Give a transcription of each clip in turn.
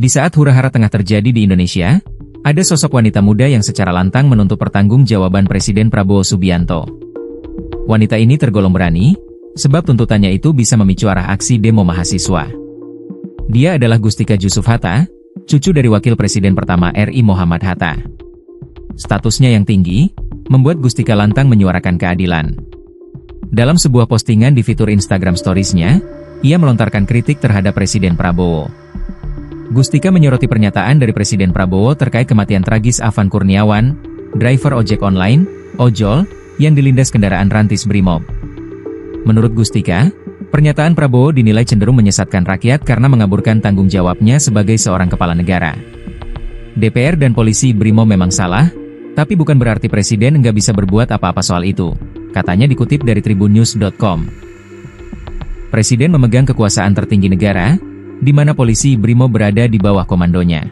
Di saat hura-hara tengah terjadi di Indonesia, ada sosok wanita muda yang secara lantang menuntut pertanggungjawaban Presiden Prabowo Subianto. Wanita ini tergolong berani, sebab tuntutannya itu bisa memicu arah aksi demo mahasiswa. Dia adalah Gustika Jusuf Hatta, cucu dari Wakil Presiden pertama RI Muhammad Hatta. Statusnya yang tinggi, membuat Gustika lantang menyuarakan keadilan. Dalam sebuah postingan di fitur Instagram Stories-nya, ia melontarkan kritik terhadap Presiden Prabowo. Gustika menyoroti pernyataan dari Presiden Prabowo terkait kematian tragis Afan Kurniawan, driver ojek online, ojol, yang dilindas kendaraan rantis Brimob. Menurut Gustika, pernyataan Prabowo dinilai cenderung menyesatkan rakyat karena mengaburkan tanggung jawabnya sebagai seorang kepala negara. DPR dan polisi Brimob memang salah, tapi bukan berarti Presiden nggak bisa berbuat apa-apa soal itu, katanya dikutip dari tribunnews.com. Presiden memegang kekuasaan tertinggi negara, di mana polisi Brimob berada di bawah komandonya.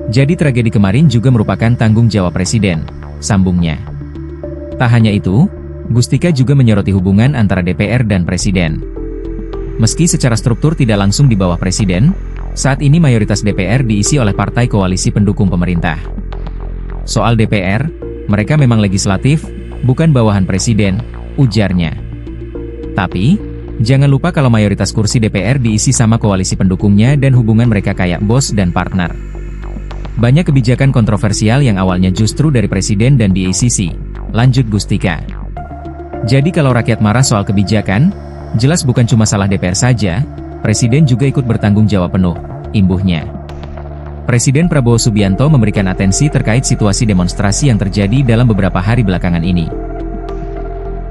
Jadi tragedi kemarin juga merupakan tanggung jawab Presiden, sambungnya. Tak hanya itu, Gustika juga menyoroti hubungan antara DPR dan Presiden. Meski secara struktur tidak langsung di bawah Presiden, saat ini mayoritas DPR diisi oleh partai koalisi pendukung pemerintah. Soal DPR, mereka memang legislatif, bukan bawahan Presiden, ujarnya. Tapi, jangan lupa kalau mayoritas kursi DPR diisi sama koalisi pendukungnya dan hubungan mereka kayak bos dan partner. Banyak kebijakan kontroversial yang awalnya justru dari Presiden dan DACC, lanjut Gustika. Jadi kalau rakyat marah soal kebijakan, jelas bukan cuma salah DPR saja, Presiden juga ikut bertanggung jawab penuh, imbuhnya. Presiden Prabowo Subianto memberikan atensi terkait situasi demonstrasi yang terjadi dalam beberapa hari belakangan ini.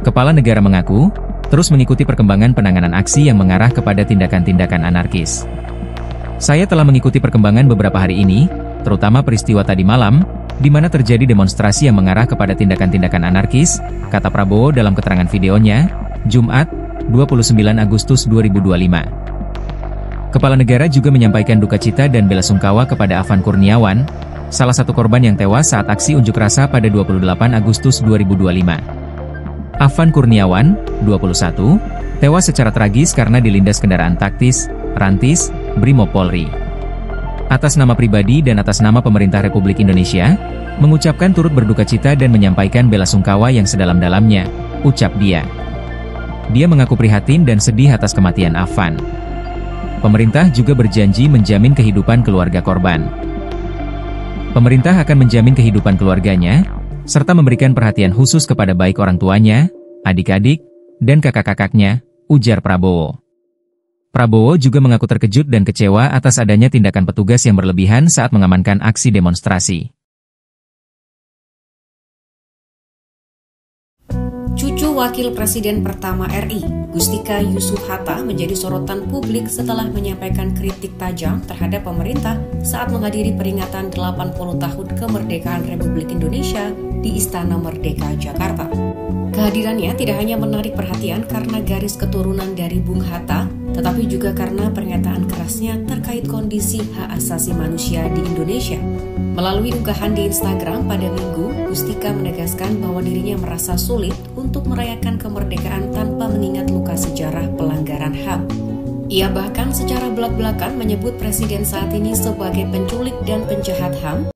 Kepala negara mengaku, terus mengikuti perkembangan penanganan aksi yang mengarah kepada tindakan-tindakan anarkis. Saya telah mengikuti perkembangan beberapa hari ini, terutama peristiwa tadi malam, di mana terjadi demonstrasi yang mengarah kepada tindakan-tindakan anarkis, kata Prabowo dalam keterangan videonya, Jumat, 29 Agustus 2025. Kepala negara juga menyampaikan duka cita dan bela sungkawa kepada Afan Kurniawan, salah satu korban yang tewas saat aksi unjuk rasa pada 28 Agustus 2025. Afan Kurniawan, 21, tewas secara tragis karena dilindas kendaraan taktis, rantis, Brimob Polri. Atas nama pribadi dan atas nama pemerintah Republik Indonesia, mengucapkan turut berduka cita dan menyampaikan bela sungkawa yang sedalam-dalamnya, ucap dia. Dia mengaku prihatin dan sedih atas kematian Afan. Pemerintah juga berjanji menjamin kehidupan keluarga korban. Pemerintah akan menjamin kehidupan keluarganya, serta memberikan perhatian khusus kepada baik orang tuanya, adik-adik, dan kakak-kakaknya, ujar Prabowo. Prabowo juga mengaku terkejut dan kecewa atas adanya tindakan petugas yang berlebihan saat mengamankan aksi demonstrasi. Cucu Wakil Presiden pertama RI, Gustika Jusuf Hatta menjadi sorotan publik setelah menyampaikan kritik tajam terhadap pemerintah saat menghadiri peringatan 80 tahun kemerdekaan Republik Indonesia di Istana Merdeka, Jakarta. Kehadirannya tidak hanya menarik perhatian karena garis keturunan dari Bung Hatta, tetapi juga karena pernyataan kerasnya terkait kondisi hak asasi manusia di Indonesia. Melalui unggahan di Instagram pada Minggu, Gustika menegaskan bahwa dirinya merasa sulit untuk merayakan kemerdekaan tanpa mengingat luka sejarah pelanggaran HAM. Ia bahkan secara belak-belakan menyebut presiden saat ini sebagai penculik dan penjahat HAM